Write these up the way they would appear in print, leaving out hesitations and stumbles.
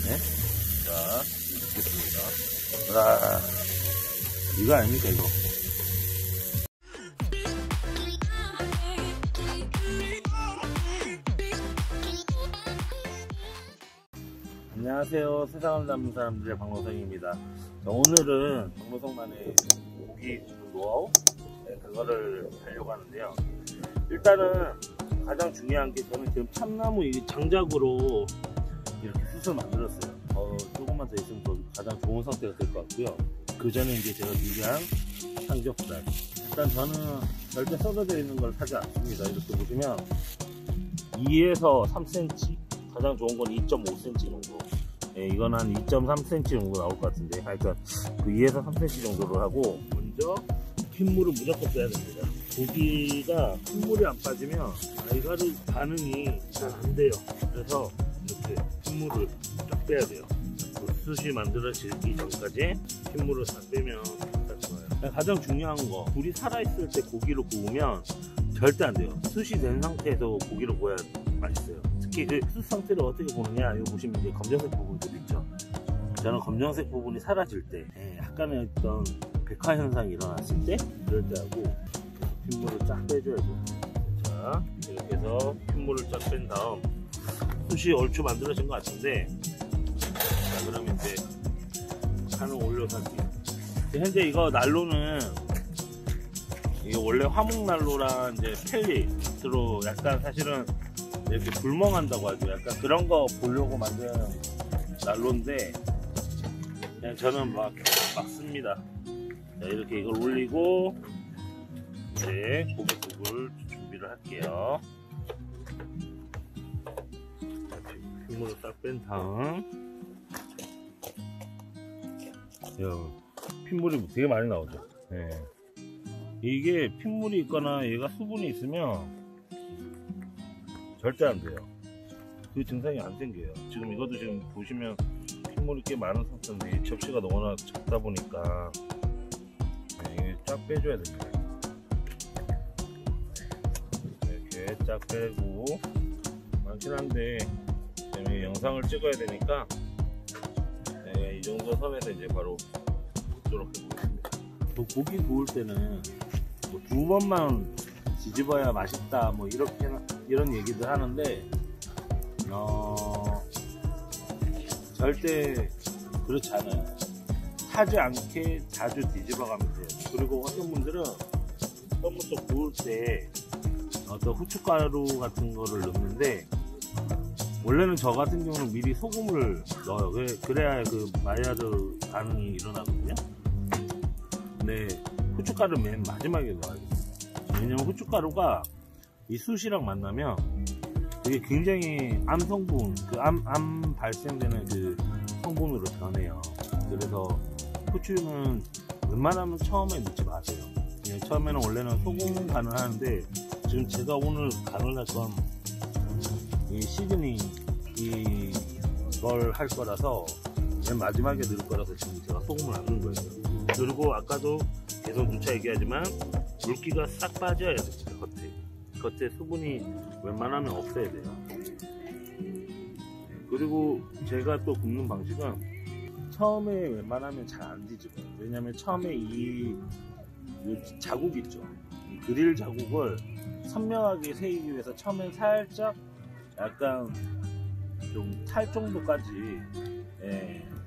네? 자, 넣겠습니다. 아, 이거 아닙니까, 이거? 안녕하세요. 세상을 담는 사람들의 박노성입니다. 오늘은 박노성만의 고기 노하우, 그거를 하려고 하는데요. 일단은 가장 중요한 게, 저는 지금 참나무 이 장작으로 이렇게 숯을 만들었어요. 조금만 더 있으면 더 가장 좋은 상태가 될 것 같고요. 그 전에 이제 제가 준비한 삼겹살. 일단 저는 절대 썰어져 있는 걸 사지 않습니다. 이렇게 보시면 2에서 3cm, 가장 좋은 건 2.5cm 정도. 이건 한 2.3cm 정도 나올 것 같은데, 하여튼 그 2에서 3cm 정도를 하고, 먼저 핏물을 무조건 빼야 됩니다. 고기가 핏물이 안 빠지면 알가루 반응이 잘 안 돼요. 그래서 이렇게 핏물을 쫙 빼야 돼요. 숯이 만들어지기 전까지 핏물을 다 빼면 딱 좋아요. 가장 중요한 거, 불이 살아있을 때 고기를 구우면 절대 안 돼요. 숯이 된 상태에서 고기를 구워야 맛있어요. 특히 그 숯 상태를 어떻게 보느냐, 이거 보시면 이제 검정색 부분들 있죠. 저는 검정색 부분이 사라질 때, 약간의 어떤 백화 현상이 일어났을 때, 그럴 때 하고 핏물을 쫙 빼줘야 돼요. 자, 이렇게 해서 핏물을 쫙 뺀 다음, 숯이 얼추 만들어진 것 같은데, 자, 그러면 이제 판을 올려서 할게요. 현재 이거 난로는, 이게 원래 화목난로랑 이제 펠릿으로 약간 사실은 이렇게 불멍한다고 하죠. 약간 그런 거 보려고 만든 난로인데, 그냥 저는 막 씁니다. 자, 이렇게 이걸 올리고, 이제 고깃국을 준비를 할게요. 핏물을 딱 뺀 다음, 핏물이 되게 많이 나오죠. 네. 이게 핏물이 있거나 얘가 수분이 있으면 절대 안 돼요. 그 증상이 안 생겨요. 지금 이것도 지금 보시면 핏물이 꽤 많은 상태인데, 접시가 너무나 작다 보니까 이게 쫙 빼줘야 됩니다. 이렇게 쫙 빼고, 많긴 한데 영상을 찍어야 되니까 이 정도 선에서 이제 바로 굽도록 해보겠습니다. 고기 구울 때는 뭐 2번만 뒤집어야 맛있다, 뭐 이렇게 이런 얘기들 하는데, 절대 그렇지 않아요. 타지 않게 자주 뒤집어 가면 돼요. 그리고 어떤 분들은 처음부터 구울 때 어떤 후춧가루 같은 거를 넣는데, 원래는 저 같은 경우는 미리 소금을 넣어요. 그래야 그 마이야르 반응이 일어나거든요. 근데 후춧가루는 맨 마지막에 넣어야 돼요. 왜냐면 후춧가루가 이 숯이랑 만나면 그게 굉장히 암 성분, 암 발생되는 그 성분으로 변해요. 그래서 후추는 웬만하면 처음에 넣지 마세요. 처음에는 원래는 소금 간을 하는데, 지금 제가 오늘 간을 할 건 이 시즈닝 이걸 할 거라서, 맨 마지막에 넣을 거라서 지금 제가 소금을 안 넣은 거예요. 그리고 아까도 계속 누차 얘기하지만 물기가 싹 빠져야 됩니다. 겉에 수분이 웬만하면 없어야 돼요. 그리고 제가 또 굽는 방식은 처음에 웬만하면 잘 안 뒤집어요. 왜냐면 처음에 이 자국 있죠, 이 그릴 자국을 선명하게 새기기 위해서 처음엔 살짝 약간 좀 탈 정도까지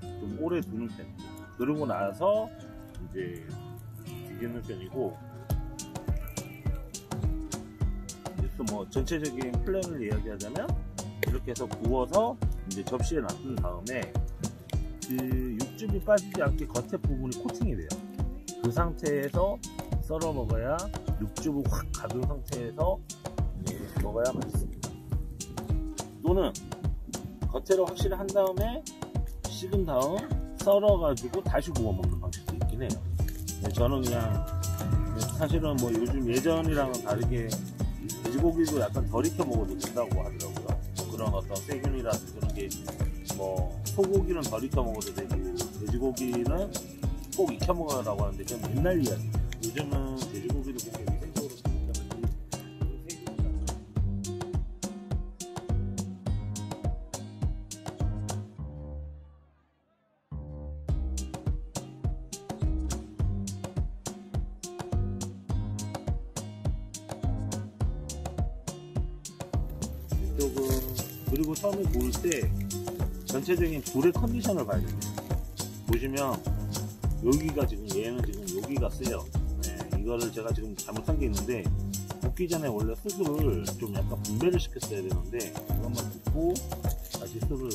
좀 오래 두는 편입니다. 그러고 나서 이제 뒤집는 편이고, 그래서 뭐 전체적인 플랜을 이야기하자면, 이렇게 해서 구워서 이제 접시에 놔둔 다음에 그 육즙이 빠지지 않게 겉에 부분이 코팅이 돼요. 그 상태에서 썰어 먹어야, 육즙을 확 가둔 상태에서 먹어야 맛있습니다. 또는 겉으로 확실히 한 다음에 식은 다음 썰어가지고 다시 구워 먹는 방식도 있긴 해요. 저는 그냥 사실은 뭐 요즘 예전이랑은 다르게 돼지고기도 약간 덜 익혀 먹어도 된다고 하더라고요. 그런 어떤 세균이라든지 그런 게, 뭐 소고기는 덜 익혀 먹어도 되고 돼지고기는 꼭 익혀 먹으라고 하는데, 그건 옛날 이야기예요. 요즘은 돼지고기도 굉장히 위생적으로 이쪽은 그리고 처음에 고를 때 전체적인 불의 컨디션을 봐야 됩니다. 보시면 여기가 지금 얘는 지금 여기가 세요. 네, 이거를 제가 지금 잘못한 게 있는데 볶기 전에 원래 수술을 좀 약간 분배를 시켰어야 되는데 이것만 붓고 다시 수술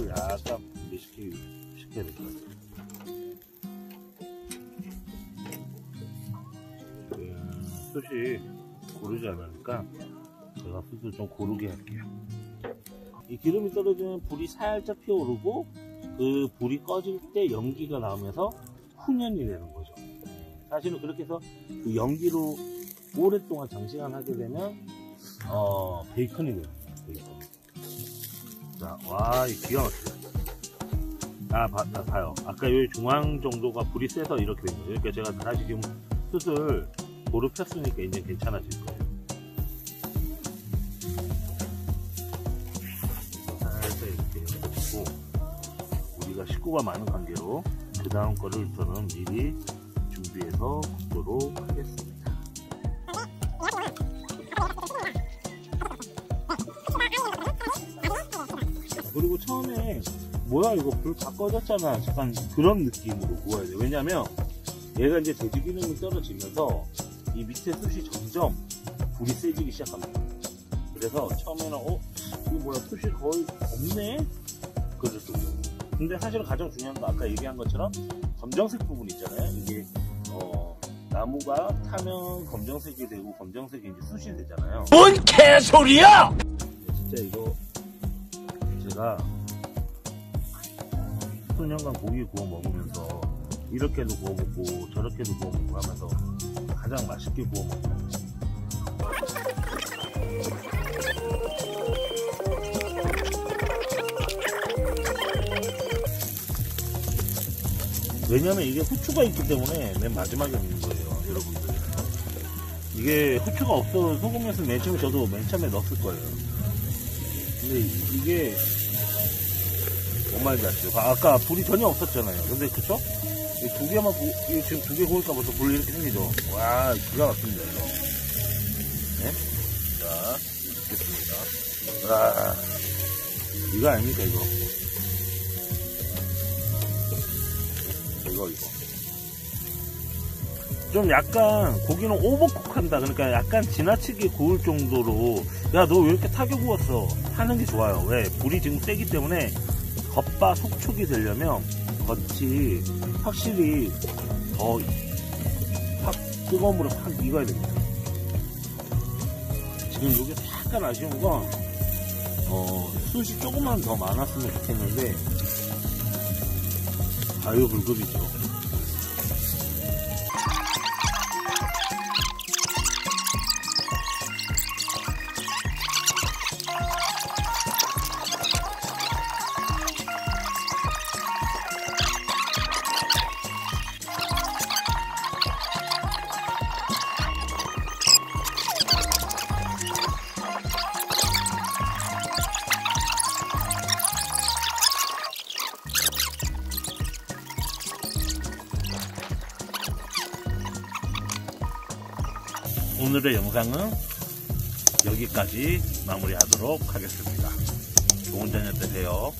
약간 분배시켜야 될 것 같아요. 숯이 고르지 않으니까 제가 숯을 좀 고르게 할게요. 이 기름이 떨어지면 불이 살짝 피어오르고 그 불이 꺼질 때 연기가 나오면서 훈연이 되는 거죠. 사실은 그렇게 해서 그 연기로 오랫동안 장시간 하게 되면 베이컨이 됩니다. 베이컨. 자, 와, 이 기가 막히다. 봐요. 아까 여기 중앙 정도가 불이 세서 이렇게 된 거예요. 그러니까 제가 다시 지금 숯을 도로 폈으니까 이제 괜찮아질 거예요. 살짝 이렇게 해주고 우리가 식구가 많은 관계로 그 다음 거를 저는 미리 준비해서 굽도록 하겠습니다. 그리고 처음에 뭐야 이거 불 다 꺼졌잖아 약간 그런 느낌으로 구워야 돼요. 왜냐면 얘가 이제 돼지 기름이 떨어지면서 이 밑에 숯이 점점 불이 세지기 시작합니다. 그래서 처음에는 이거 뭐야 숯이 거의 없네? 그랬을 거예요. 근데 사실 가장 중요한 거 아까 얘기한 것처럼 검정색 부분 있잖아요. 이게 나무가 타면 검정색이 되고 검정색이 이제 숯이 되잖아요. 뭔 개소리야! 진짜 이거 제가 수년간 고기 구워 먹으면서 이렇게도 구워 먹고 저렇게도 구워 먹고 하면서 가장 맛있게 구워 먹는 왜냐면 이게 후추가 있기 때문에 맨 마지막에 넣는 거예요, 여러분들. 이게 후추가 없어서 소금에서 맨 처음에 저도 맨 처음에 넣었을 거예요. 근데 이게 뭔 말인지 아시죠? 아까 불이 전혀 없었잖아요. 근데 그쵸? 이 두 개만 지금 두 개 구우니까 벌써 불이 이렇게 생기죠. 와, 기가 막힙니다 이거. 네? 자, 됐습니다. 와, 이거 아닙니까 이거? 이거. 좀 약간 고기는 오버쿡한다. 그러니까 약간 지나치게 구울 정도로 야, 너 왜 이렇게 타게 구웠어? 하는 게 좋아요. 왜? 불이 지금 세기 때문에 겉바 속촉이 되려면 겉이 확실히 더 확 뜨거운 물에 확 익어야 됩니다. 지금 이게 약간 아쉬운 건 숯이 조금만 더 많았으면 좋겠는데 과유불급이죠. 오늘의 영상은 여기까지 마무리하도록 하겠습니다. 좋은 저녁 되세요.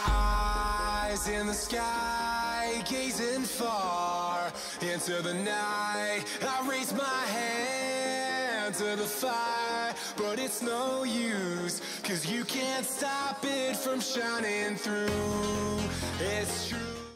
Eyes in the sky, gazing far into the night. I raise my hand to the fire, but it's no use, 'cause you can't stop it from shining through. It's true.